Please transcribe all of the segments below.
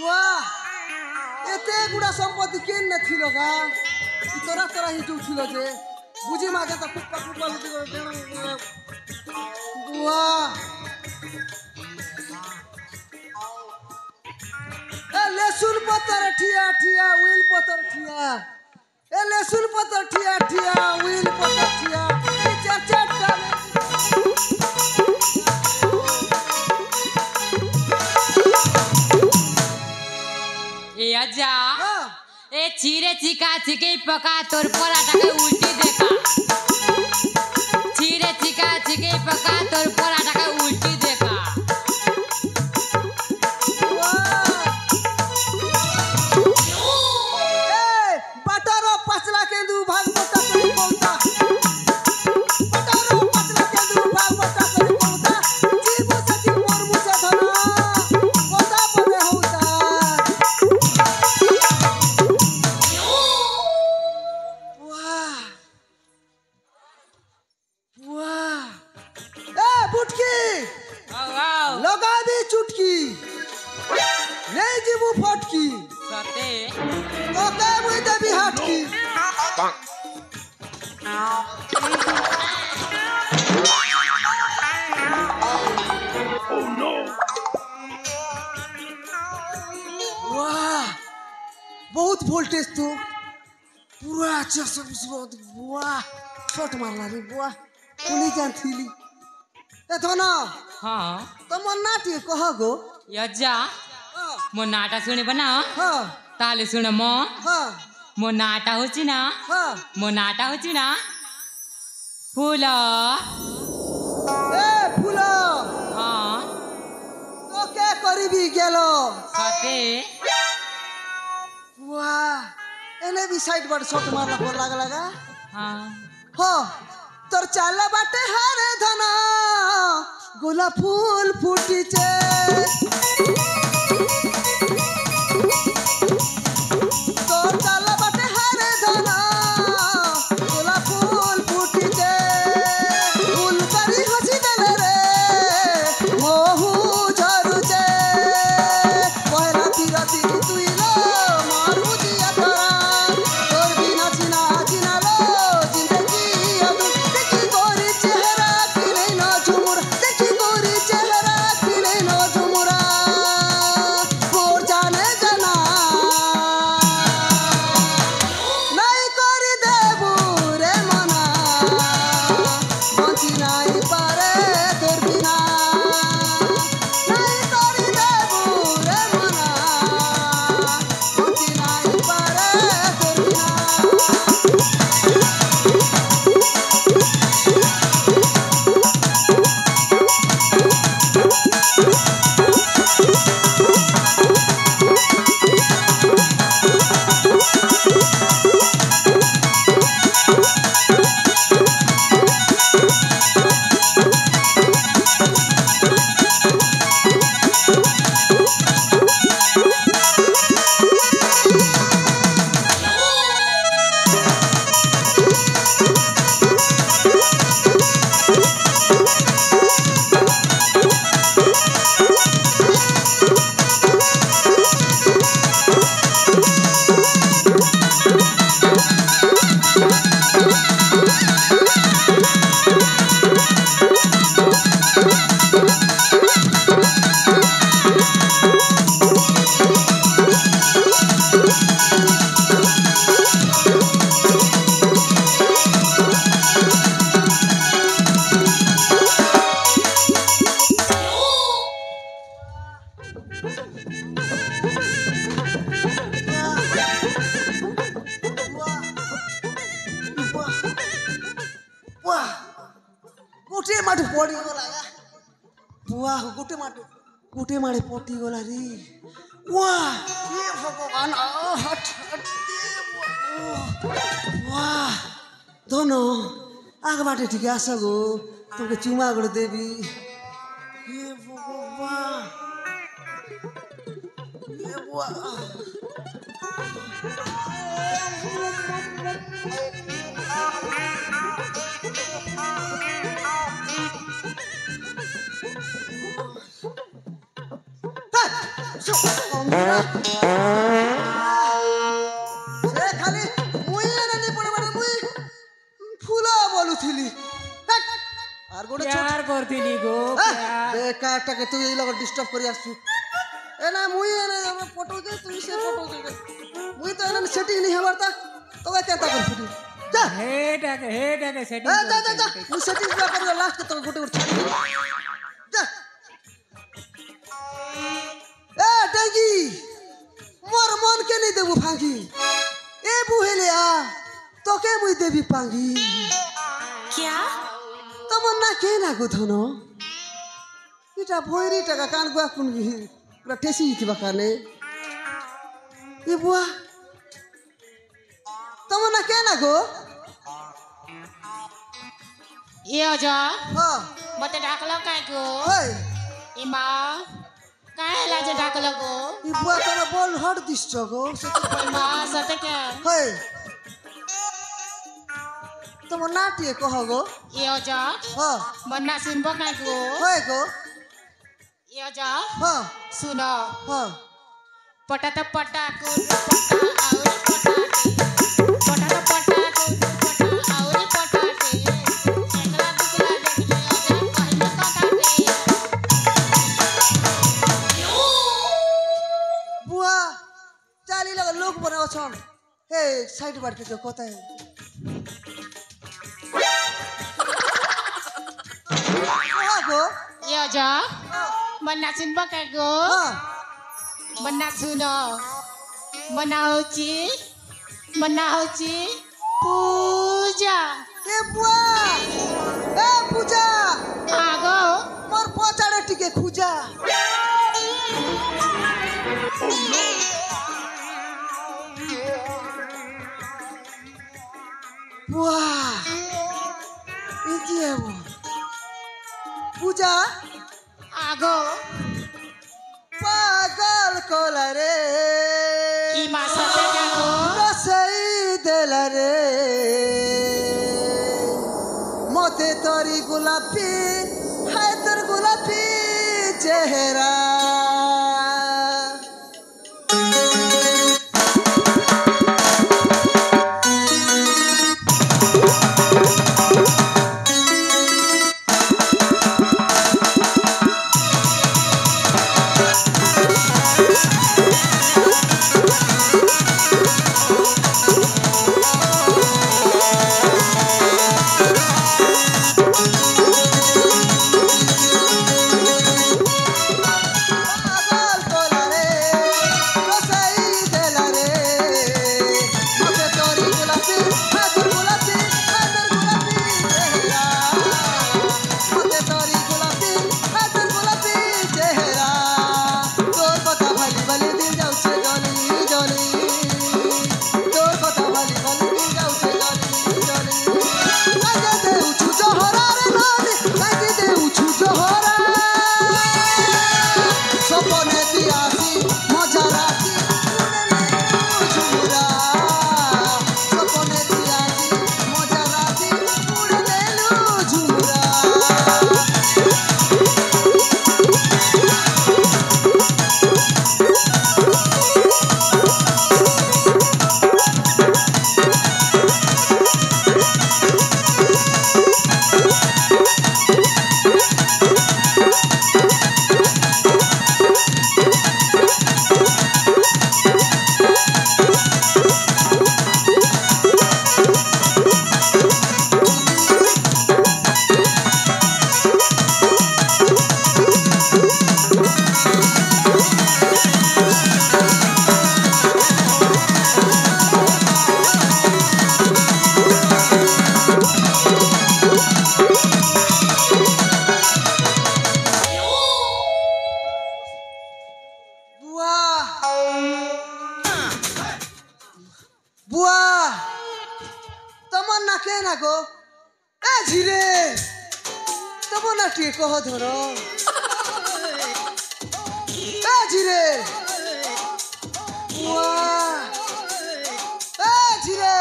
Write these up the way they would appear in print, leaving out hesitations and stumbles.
वाह एते गुड़ा संपत्ति केन न थिलो गा तोरा तोरा ही जुथिलो जे बुझी मागे त कुप्पा कुप्पा लुटी वाह ए लेसुन पत्तर ठिया ठिया व्हील पत्तर ठिया ए लेसुन पत्तर ठिया ठिया व्हील पत्तर ठिया चार चार डाले ए आजा ए चीरे चिका चिके पका तोर पराठा के उल्टी देखा चीरे चिका चिके पका तोर पराठा के उल्टी देखा ए बटारो पचला के दू भाग मोटा करी पौता बटारो पचला के दू भाग मोटा करी पौता जीव सती मोर मुसे धना पौता पने होता लगा दी चुटकी नहीं जीवू फटकी सते तो के मुई देवी हटकी वाह बहुत वोल्टेज तो पूरा अच्छा सब वाह शॉट मारला रे वाह पुलिस जान थीली ए धना हां तो मन नाटी कह गो यज्जा मो नाटा सुने बना हां ताले सुन मो हां मो नाटा होची ना हां मो नाटा होची ना फूल ए फूल हां तो के करबी गेलो सते वाह एने भी साइड पर शॉट मारला पर लगा हां हो तोर चाला बाटे हारे धना गोला फूल फुटीचे तोर चाला बाटे हारे धना गोला फूल फुटीचे फूल करी हसी देले रे मोहू झरुचे पहला तिरती तुइलो मारू जिया तोरा तोर बिना चिना चिना लो जिंदगी अब देखी गोरी चेहरा की नहीं ना झुमुर देखी गोरी चेहरा की नहीं ना झुमुरा गोर जाने जना नहीं करी देबू रे मना बंची नहीं पारे तोर बिना नहीं करी देबू रे मना बंची नहीं पारे तोर बिना वाह गोटे माटे पड़ी गला वाह गोटे माटे पटी गला रे वाह ये भगवान हट हट वाह दोनों आग बाटे ठीक आस गो तुमके चुमा गड़ देवी ये भगवान ये वाह ସେ ଖାଲି ମୁଇଁ ଏନେ ପଡେ ମାନେ ମୁଇଁ ଫୁଲ ବୋଲୁଥିଲି আর গোটে प्यार करथिली गो বেকারটাকে তুই এই লগে ডিস্টার্ব করি আসছু এনা মুই এনে ফটো দে তুই সে ফটো দে মুই তো এনে সেটিং নি হবার তা তোকে কেতা করছিলি যা হেটাকে সেটিং যা যা যা মুই সেটিং না করি লাস্ট তোকে গোটে গোটে ছাড়ি যা এ ডাঙ্গি মোর মন কে নি দেবু ভাঙ্গি এ বুহেলে আ তোকে মুই দেবি পাঙ্গি क्या তোমার না কে না গো ধন এটা ভৈরি টাকা কান গুয়া কোন পুরা ঠেসি দিবা কানে এ বুয়া তোমার না কে না গো ये जा হ্যাঁ मते डाकलो काय गो হই इमा काय लाजे डाकलो गो ই বুয়া তোর বল হট দিছ গো इमा सते क्या হই তোমার নাটিয়ে কহ গো ये जा হ্যাঁ मन्ना सुनबो काय गो হই গো ये जा হ্যাঁ सुनो হ্যাঁ पटा त पटा को पटा आउरी पटाटे पटा त पटा को पटा आउरी पटाटे एकला दुकला देखले अजा कहिने कटाटे বুয়া চালি লাগা লোক বনাও ছন হে সাইড বাড়তে তো কোথায় কহ গো ये जा मन्ना सुनबो काय गो হ্যাঁ मन्ना सुनो मन्ना होची पूजा কে বুয়া এ পূজা आगो মোর পচাড়ে টিকে খুজা বুয়া ইতি এব পূজা आगो পাগল কলা রে इमा सते क्या गो রসই দেলা রে মতে তরি গোলাপি হায় তোর গোলাপি চেহারা পাগল কলা রে রসই দেলা রে মতে তরি গোলাপি হায় তোর গোলাপি হায় তোর গোলাপি চেহারা মতে তরি গোলাপি হায় তোর গোলাপি চেহারা তোর কথা ভালি ভালি দিল যাচ্ছে জলি জলি তোর কথা ভালি ভালি দিল যাচ্ছে জলি জলি কাজে দে উঁচু জহরা রে নানি কাজে দে উঁচু জহরা সপনে দিয়াছি মজা রাখি ঝুমুরা সপনে দিয়াছি মজা রাখি উড়ে নেলু ঝুমুরা বুয়া বুয়া তোমার না কে না গো এ ঝিরে তোমার না কে কহ ধর এ ঝিরে বুয়া এ ঝিরে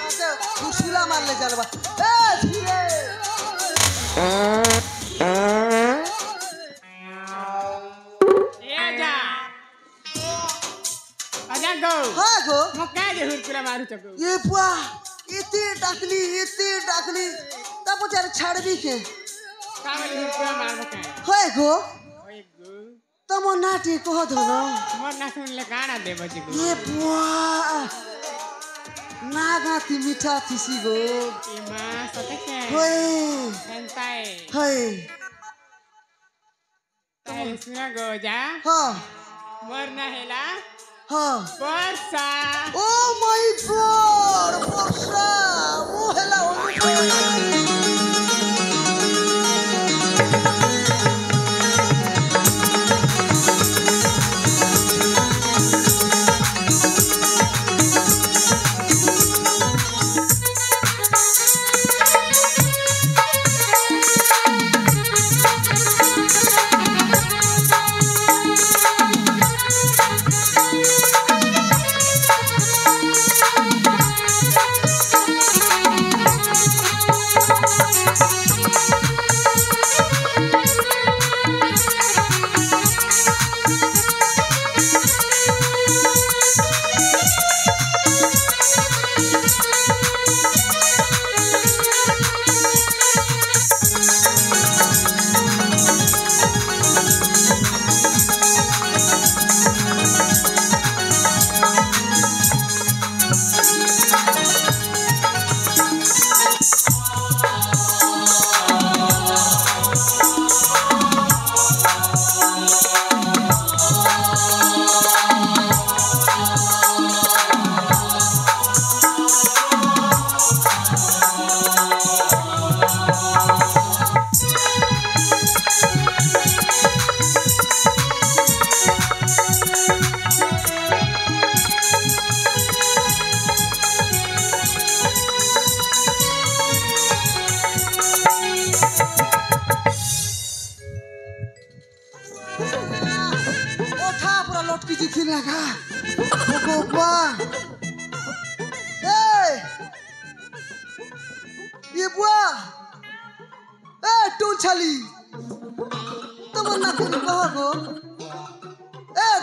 আচ্ছা খুশিলা মারলে জানবা এ ঝিরে पूरा मारू चको ये बुआ इतने डाकली तब बेचारे छाड़बी के कावल पूरा मार बका होए गो ओए गो तम नाटी कह दो ना मोर ना सुनले गाना दे बजी गो ये बुआ नागाती मीठा थिसी गो ए मा सते के होए सेंताए होए तारे सुना गो जा हाँ मोर ना हेला हाँ वर्षा ओ माय गॉड वर्षा मोहला लगा बुआ ये बुआ टूल छली तमन्ना को कह गो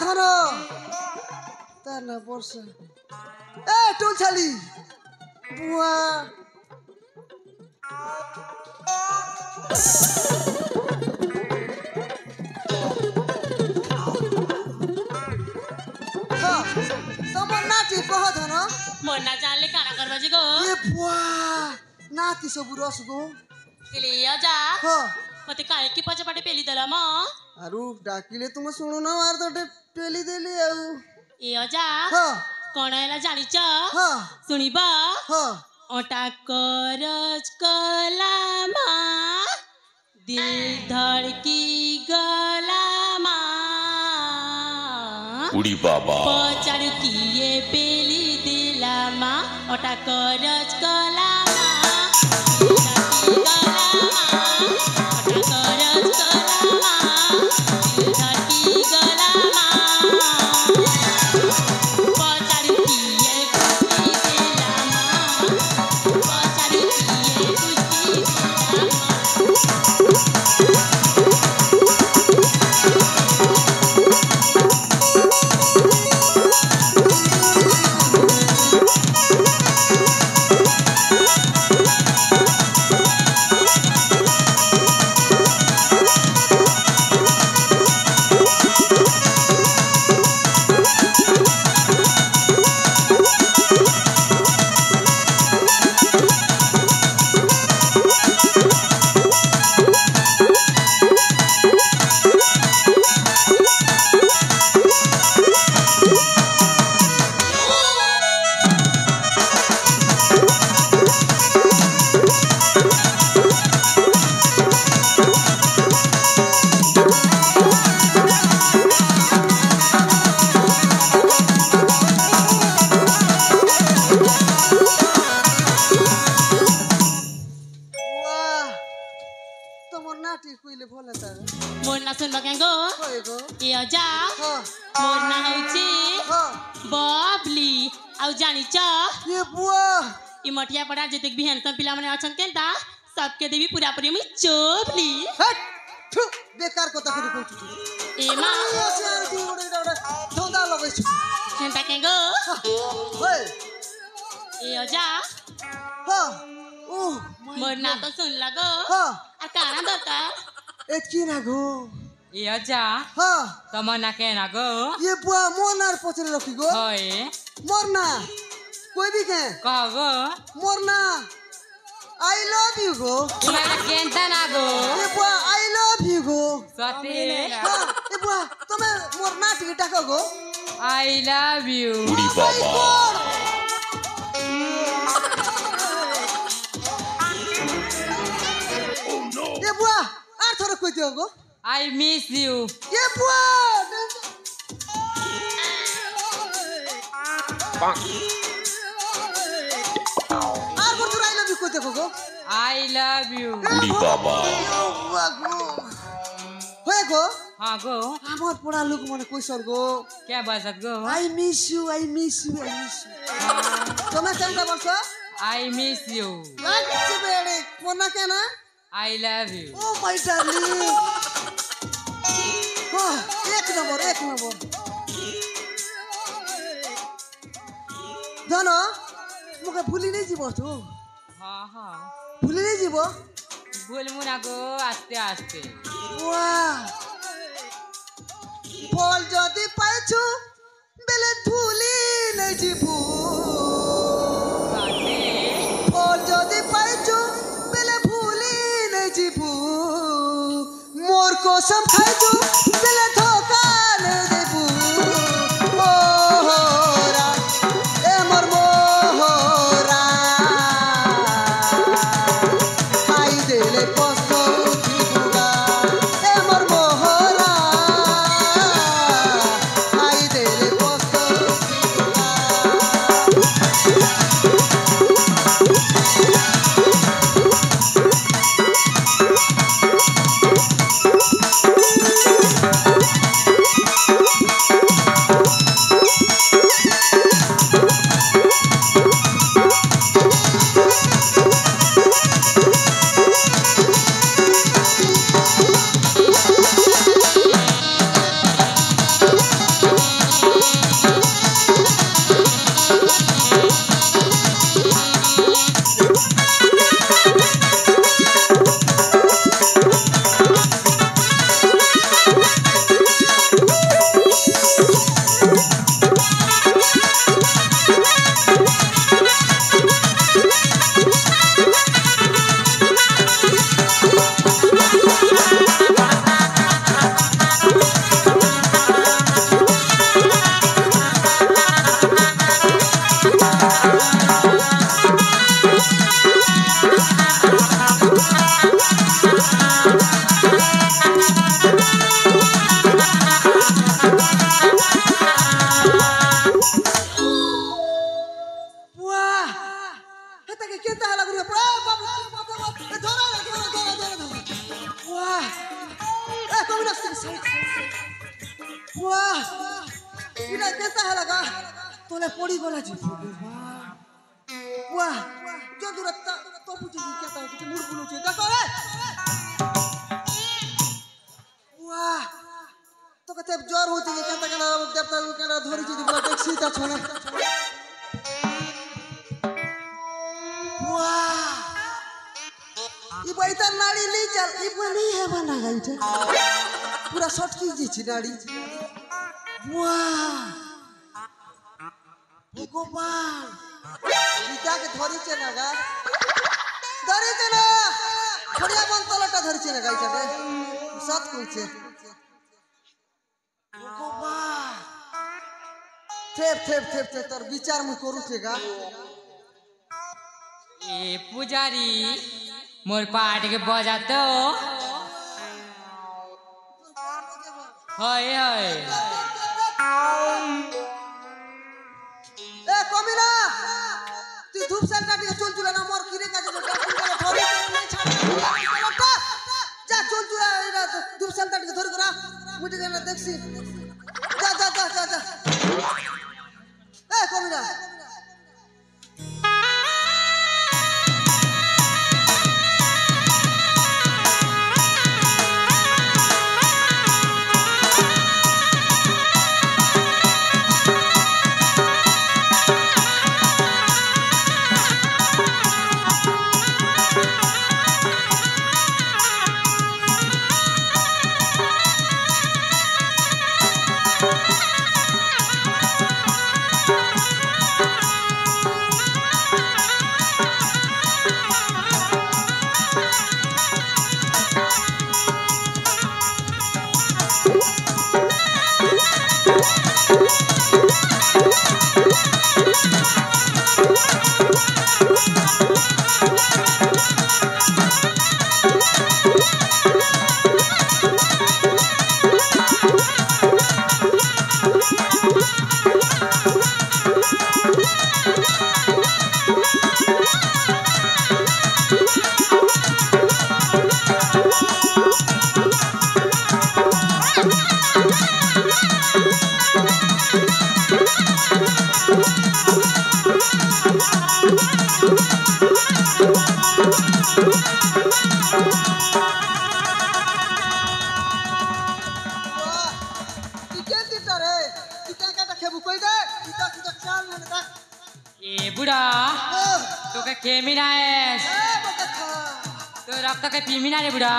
धन तार ना वर्ष टूल छली बुआ कह धन मोर ना जानले काना करबा जी गो ये बुआ नाती सब रस गो इलिया जा हाँ मते काहे की पछे पाटे पेली दला म आरु डाकिले तुम सुनो ना आर तो पेली देली आउ ए जा हाँ कोन हैला जानी छ हाँ सुनिबा हाँ ओटा करज कलामा दिल धड़की गलामा उड़ी बाबा पचारू किए पेली दिलामा ओटा करज कलामा दिल धड़की गलामा ओटा करज कलामा दिल धड़की गलामा पचारू किए पेली दिलामा पचारू किए पेली दिलामा मोर ना सुन बकेंगो ये जा मोर ना होची बबली आउ जानी छ ये बुआ ई मटिया पड़ा जते बिहान त पिला माने अछन केनता सबके देवी पूरा पूरी में चोबली हट थु बेकार को तकरी कोठी ए मा धंधा लगै छ केनता केंगो होय ए अजा हाँ ओह मोर ना तो सुन लगो हाँ আর কানা দরকার এতকি না গো এ আচ্ছা হ্যাঁ তোমার না কেন গো ये बुआ मोनार पचरे रखी गो হয় मोरना कोई भी के কহ গো मोरना आई लव यू गो তোমার কেনটা না গো ये बुआ आई लव यू गो সত্যি हाँ ये बुआ तुम्हें मोरना टिकट टाका गो আই লাভ ইউ उड़ी बाबा ये बुआ आर थोड़ा कोई दियो गो আই মিস ইউ ये बुआ आर बोल तू आई लव यू कोई देखो गो আই লাভ ইউ उड़ी बाबा होए गो হ্যাঁ গো আমার পড়া লোক মনে কইছর গো কে বাজাত গো I miss you I miss you I miss you তোমরা কেমন বলছো আই মিস ইউ আচ্ছা বেড়ে মনে কেন I love you oh my darling হ্যাঁ এক নম্বর জানো মুখে ভুলি নেই যাব তো হ্যাঁ হ্যাঁ ভুলি নেই যাব ভুলমু না গো আস্তে আস্তে বাহ ফল যদি পাইছো বেলে ভুলি নেই যাব কাটে ফল যদি পাইছো বেলে ভুলি নেই যাব মোর কসম খাইছো বেলে ধোকা নেই দেব মোহরা এ মোর মোহরা খাই দেলে কষ্ট দিবুগা এ মোর মোহরা খাই দেলে কষ্ট দিবুগা तोले पड़ी गला जी वाह जो दूरता तो पूछे क्या था कि मुड़ बुलो छे देखो रे वाह तो कहते जोर होती है क्या कहना देवता कहना धोरी जी बोला टैक्सी ता छोने वाह ये बैठा नाड़ी नहीं चल ये बनी है बना गई थे पूरा शॉर्ट की जी छी नाड़ी वाह भगवान इटा के धरी छे ना गा धरी छे ना खड़िया बन तलटा धरी छे ना गा इटा साथ कइছে भगवान थेप थेप थेप थेप तर विचार में करू छे गा ए पुजारी मोर पाट के बजा तो হয় হয় ए कमिला তুই ধূপ সালটা দিয়ে চল চুলা না মোর কিরে কাজে ধরে ধরে নাই ছাড় যা চল চুলা এটা ধূপ সালটা দিয়ে ধরে করা মুটি দেনা দেখছি যা যা যা যা যা এ কমিলা চিকেন দিটা রে চিকেন কাটা খেবু কই দে চিটা চিটা চাল না দেখ এ বুড়া ও তোকে খেমি না এস এ বকে খা তো রক্তকে পিমি না রে বুড়া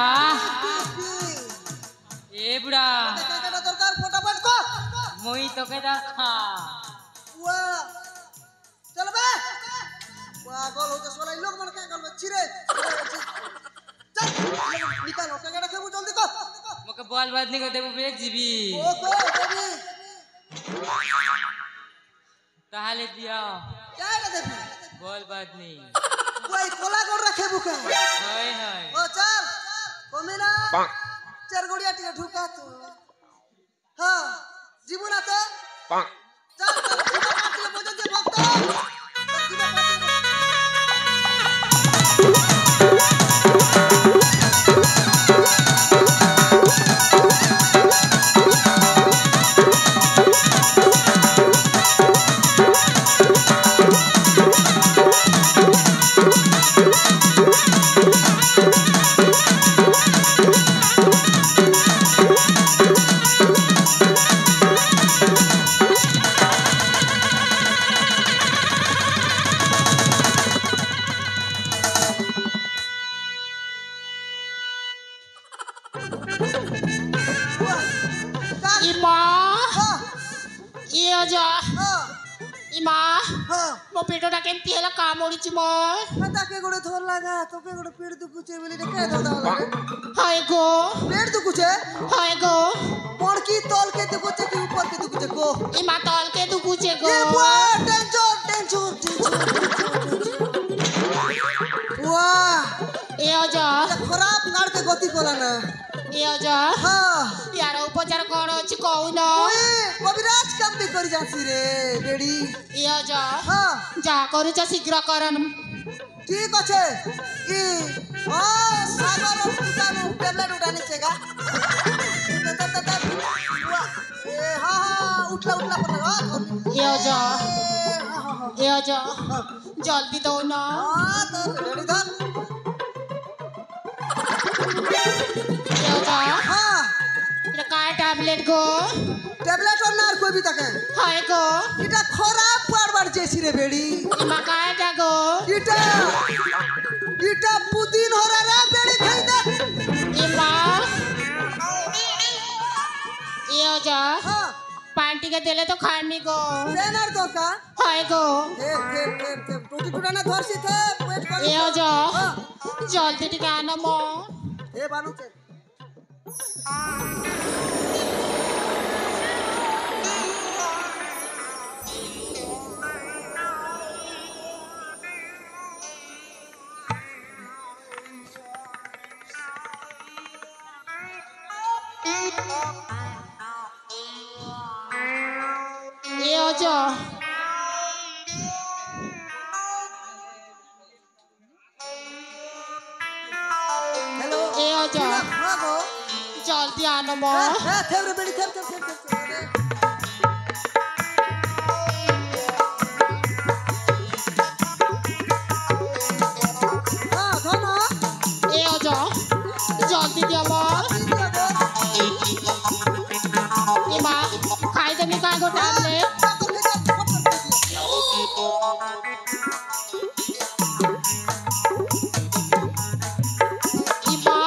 এ বুড়া চিকেন কাটা দরকার ফটাফট কর মই তোকে দেখা ওয়া চল বে পাগল হতে সলাই লোক মানে কে করবে ছিরে চল নিকাল ওকে কাটা খেবু জলদি কর মোকে বল বদনি করে দেবো বেগ জিবি ও কো দেবি তাহলে দিয়া কেডা দেবি বল বদনি ওই কোলা কর রাখে বুকে হয় হয় ও চল কমে না চার গড়িয়া টিকে ঢুকা তো হ্যাঁ জীবু না তো চল চল জীবু পাটিয়ে পর্যন্ত ভক্ত জীবু পাটিয়ে ইমা হ্যাঁ ইয়ে যা হ্যাঁ ইমা হ্যাঁ ମୋ ପେଟଟା କେମିତି ହେଲା କାମୁଡ଼ିଛି ମୋ তাকে গোড়ে ধর লাগা তোকে গোড়ে পেট দুকুছে বলি রে কে দাদা লাগে হায় গো পেট দুকুছে হায় গো পড় কি তল কে দুকুছে কি উপর কে দুকুছে গো ইমা তলকে দুকুছে গো এ বুয়া টেনশন টেনশন ওয়াহ এ যা ଖରାପ କାର୍ଡ କେ ଗତି କଲା ନା ଏ ଯା ହଁ ୟାର ଉପଚାର କ'ଣ ଅଛି କହୁନ ଓଏ କବିରାଜ କାମ ବି କରି ଯାସି ରେ ବେଡି ଏ ଯା ହଁ ଯାହା କରୁଛ ଶୀଘ୍ର କର ঠিক আছে ই ও সাগর উঠানো ট্যাবলেট উঠানি চেগা এ হ্যাঁ হ্যাঁ উঠলা উঠলা পড়লা ଏ ଯା ଏ ଯା জলদি দৌন হ্যাঁ তো রেডি ধর এ যা হ্যাঁ এটা কায় ট্যাবলেট গো ট্যাবলেট আর না আর কই বি তাকে হায় গো এটা খরাপ পারবার যেছি রে বেড়ি ইমা কায়টা গো এটা এটা পুদিন হরা রে বেড়ি খাই দে ইমা এ যা হ্যাঁ পানি টিকে দিলে তো খাইনি গো ট্রেনার দরকার হায় গো টুটি টুটানা ধরছি থে ওয়েট কর এ যা জলদি টিকে আনো মো এ বানুছে এ যা হ্যালো এ যা হ্যাঁ গো জলদি আনো মো হ্যাঁ থেরে বেড়ি থের থের থের হ্যাঁ ধনো এ যা জলদি দিও মো ইমা খাই দেবি কায় গো ট্যাবলেট ইমা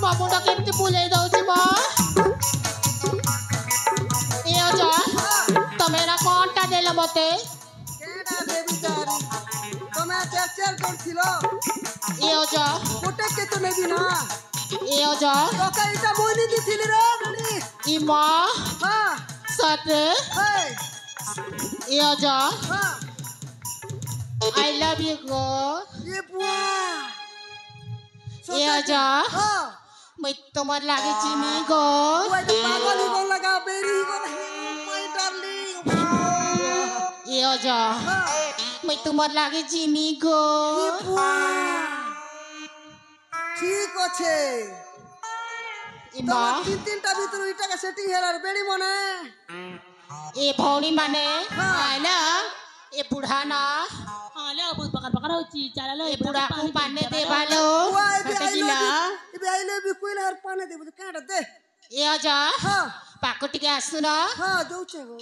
মামুটা কেমতি বুলেই দଉଛି মো এ যা ତମେ ଏରା କଣଟା ଦେଲ ମତେ কেডা দেবি তারি তুমি চেক করছিল এ যা কোটে কে তো নেবি না এ যা তোকে এটা মইনি দিছিলি রে বেড়ি ইমা হ্যাঁ সাথে এই এ যা হ্যাঁ আই লাভ ইউ গো এ বুয়া এ যা হ্যাঁ মই তোমার লাগে চিনি গো ওই তো পাগল গো লাগা বেরি গো মাই ডার্লিং এ যা হ্যাঁ মই তোমার লাগে চিনি গো এ বুয়া ঠিক আছে ইমা তোমার তিনটা ভিতর ওইটাকে সেটিং হেলার বেড়ি মনে এ ভৌণী মানে হ্যাঁ। আয় না এ বুঢ়া না ले बहुत पकड़ पकड़ होची चला लो ए बुढ़ा को पाने दे बालो बुआ इबे कते आइलो गिला इबे आइलो भी कोई हर पाने दे बुझ काट दे ए अजा हां पाको टिके आसुन हां दउचे गो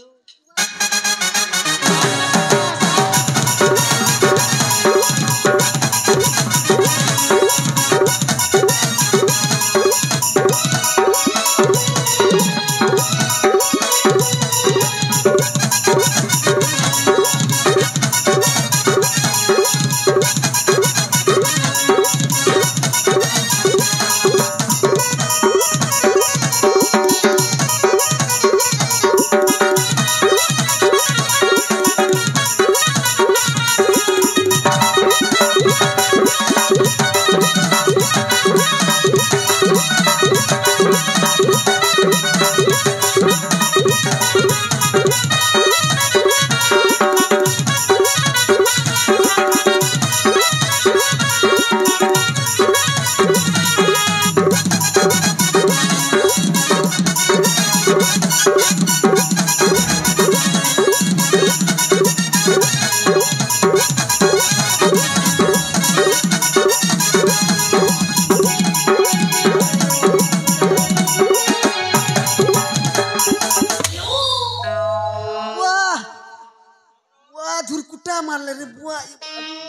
धुरकुटा मारले रे बुआ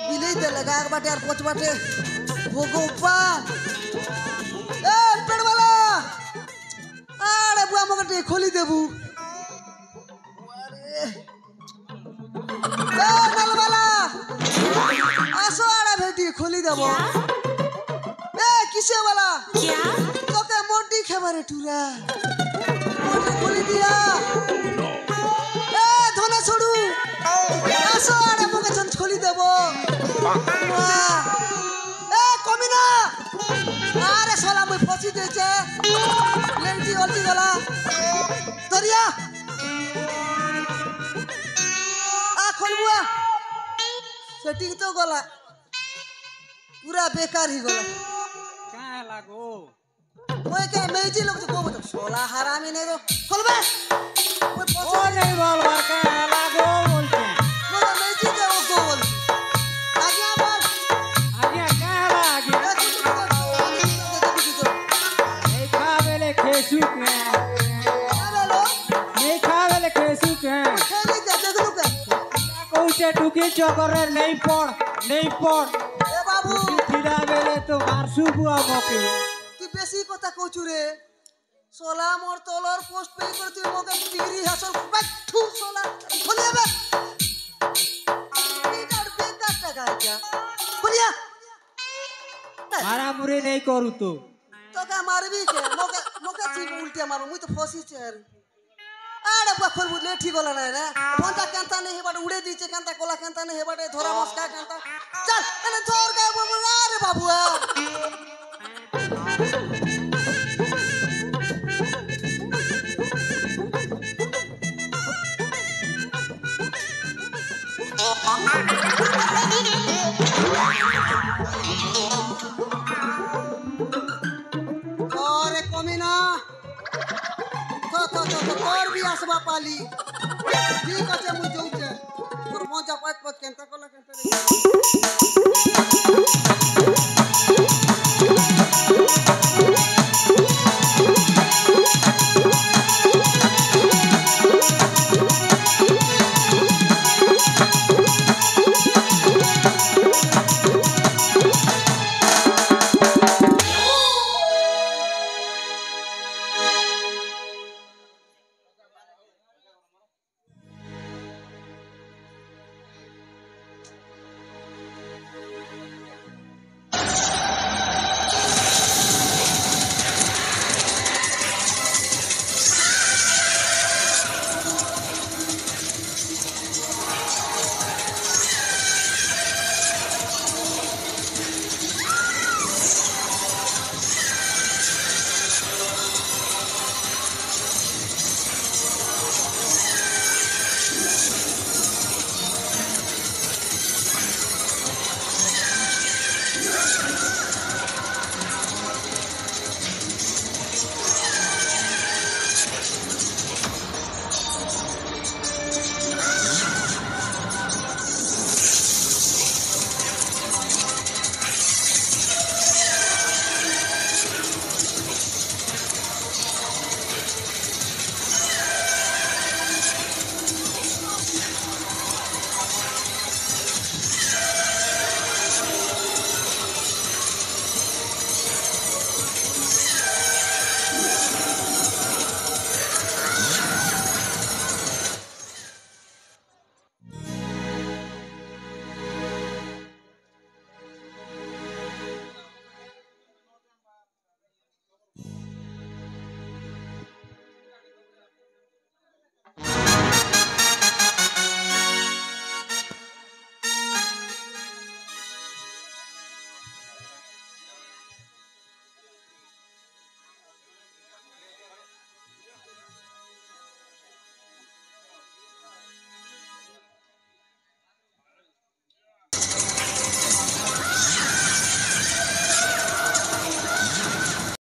बिले दे लगा बाटे यार पोच बाटे भोगो उपा ए पेड़ वाला अरे बुआ मगटे खोली देबू अरे ए नल वाला आसो आड़ा भेटी खोली देबो ए किसे वाला क्या तो के मोटी खबरे टूरा मोटी खोली दिया ए धोना छोड़ू आसो आड़े मुके चन खोली देबो ए कमिना আরে শালা মই ফসি দিয়েছে লেন্টি অলটি গলা ধরিয়া খলবুয়া সেটিং তো গলা পুরা বেকার হি গলা का लागो মই কে মেজি লোক তো কবো তো শালা হারামি নে রো খলবে মই ओ नहीं बोल बार का लागो बोलते মই মেজি কে ও গোল আগে আবার आगे का लागे नहीं खावेले खेसुक है नहीं खावेले खेसुक है कौचे टुकी चकरे नहीं पड़ এ বাবু फिरा बेले तो मारसु बुआ मके তুই বেশি কথা কইছু রে সোলা মোর তলর পোস্ট পে করে তুই মকে ডিগ্রি হাসল বাঠু সোলা খুলিয়া বে এটার বেকার টাকা এটা খুলিয়া मारा मुरे नहीं करू तो তোকে মারবি কে মকে মকে চিপ উল্টে মারু মুই তো ফসিছে আর আরে বা খোল বুঝলে ঠিক হলো না রে ফোনটা কান্তা নেই হেবাড়ে উড়ে দিয়েছে কান্তা কোলা কান্তা নেই হেবাড়ে ধরা মস্কা কান্তা চল এনে ধর গে আরে বাবুয়া अरे कमिना तो तोर भी आसबा पाली ठीक আছে মুই যাউছে তোর মজা পাঁচ পাঁচ কেনতা